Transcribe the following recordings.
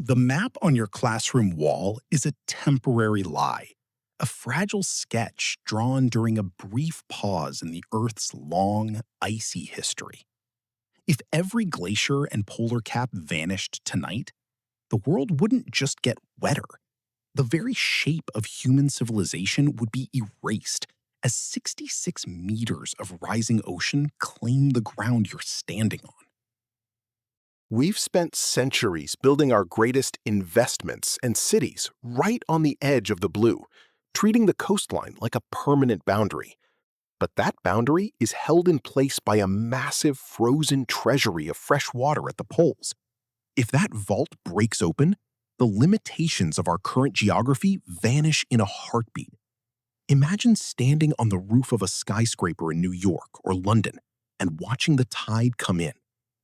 The map on your classroom wall is a temporary lie, a fragile sketch drawn during a brief pause in the Earth's long, icy history. If every glacier and polar cap vanished tonight, the world wouldn't just get wetter. The very shape of human civilization would be erased as 66 meters of rising ocean claim the ground you're standing on. We've spent centuries building our greatest investments and cities right on the edge of the blue, treating the coastline like a permanent boundary. But that boundary is held in place by a massive frozen treasury of fresh water at the poles. If that vault breaks open, the limitations of our current geography vanish in a heartbeat. Imagine standing on the roof of a skyscraper in New York or London and watching the tide come in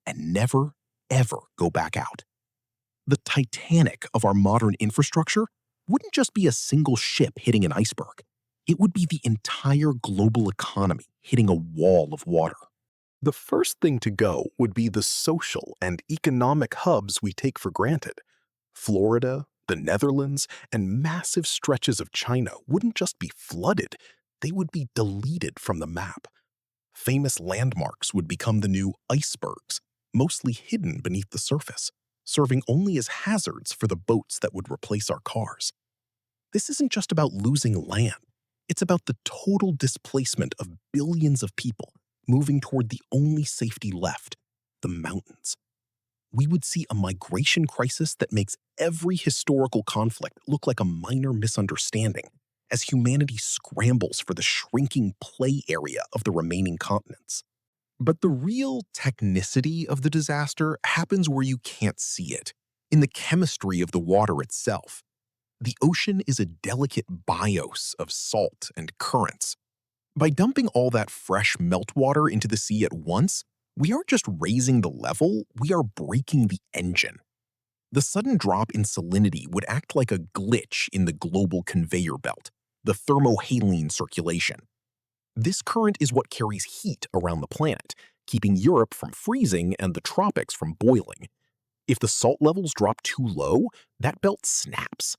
and never, ever go back out. The Titanic of our modern infrastructure wouldn't just be a single ship hitting an iceberg. It would be the entire global economy hitting a wall of water. The first thing to go would be the social and economic hubs we take for granted. Florida, the Netherlands, and massive stretches of China wouldn't just be flooded, they would be deleted from the map. Famous landmarks would become the new icebergs, mostly hidden beneath the surface, serving only as hazards for the boats that would replace our cars. This isn't just about losing land. It's about the total displacement of billions of people moving toward the only safety left, the mountains. We would see a migration crisis that makes every historical conflict look like a minor misunderstanding as humanity scrambles for the shrinking play area of the remaining continents. But the real technicity of the disaster happens where you can't see it, in the chemistry of the water itself. The ocean is a delicate bios of salt and currents. By dumping all that fresh meltwater into the sea at once, we aren't just raising the level, we are breaking the engine. The sudden drop in salinity would act like a glitch in the global conveyor belt, the thermohaline circulation. This current is what carries heat around the planet, keeping Europe from freezing and the tropics from boiling. If the salt levels drop too low, that belt snaps.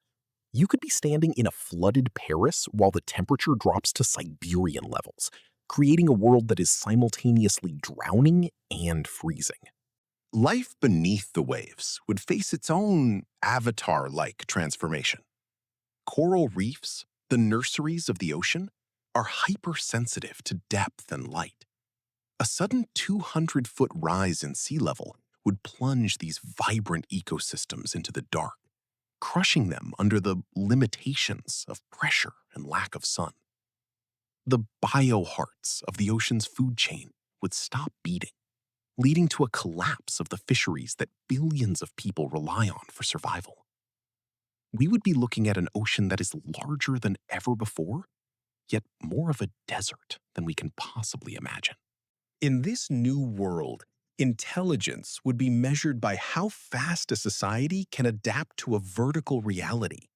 You could be standing in a flooded Paris while the temperature drops to Siberian levels, creating a world that is simultaneously drowning and freezing. Life beneath the waves would face its own avatar-like transformation. Coral reefs, the nurseries of the ocean, are hypersensitive to depth and light. A sudden 200-foot rise in sea level would plunge these vibrant ecosystems into the dark, crushing them under the limitations of pressure and lack of sun. The biohearts of the ocean's food chain would stop beating, leading to a collapse of the fisheries that billions of people rely on for survival. We would be looking at an ocean that is larger than ever before, yet more of a desert than we can possibly imagine. In this new world, intelligence would be measured by how fast a society can adapt to a vertical reality.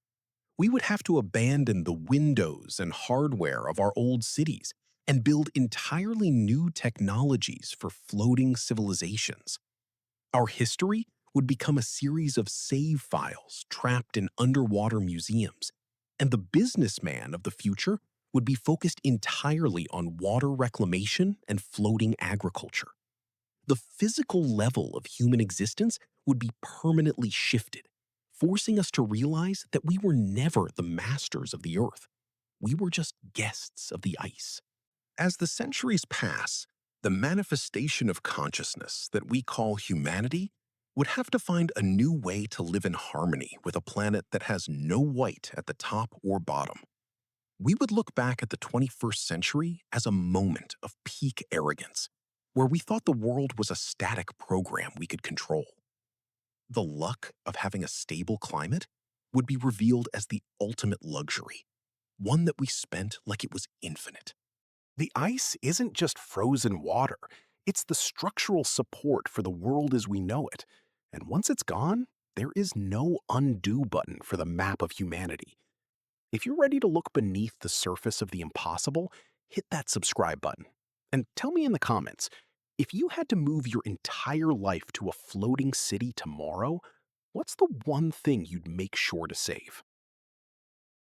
We would have to abandon the windows and hardware of our old cities and build entirely new technologies for floating civilizations. Our history would become a series of save files trapped in underwater museums, and the businessman of the future would be focused entirely on water reclamation and floating agriculture. The physical level of human existence would be permanently shifted, forcing us to realize that we were never the masters of the earth. We were just guests of the ice. As the centuries pass, the manifestation of consciousness that we call humanity would have to find a new way to live in harmony with a planet that has no white at the top or bottom. We would look back at the 21st century as a moment of peak arrogance, where we thought the world was a static program we could control. The luck of having a stable climate would be revealed as the ultimate luxury, one that we spent like it was infinite. The ice isn't just frozen water, it's the structural support for the world as we know it. And once it's gone, there is no undo button for the map of humanity. If you're ready to look beneath the surface of the impossible, hit that subscribe button. And tell me in the comments, if you had to move your entire life to a floating city tomorrow, what's the one thing you'd make sure to save?